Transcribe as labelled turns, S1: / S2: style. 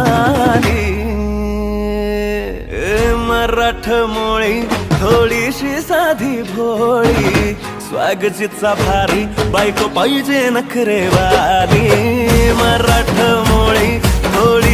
S1: माली मराठमोळी थोडीशी साधी भोळी स्वागजीचा भारी बायको पाहिजे नखरेवाली मराठमोळी थोडी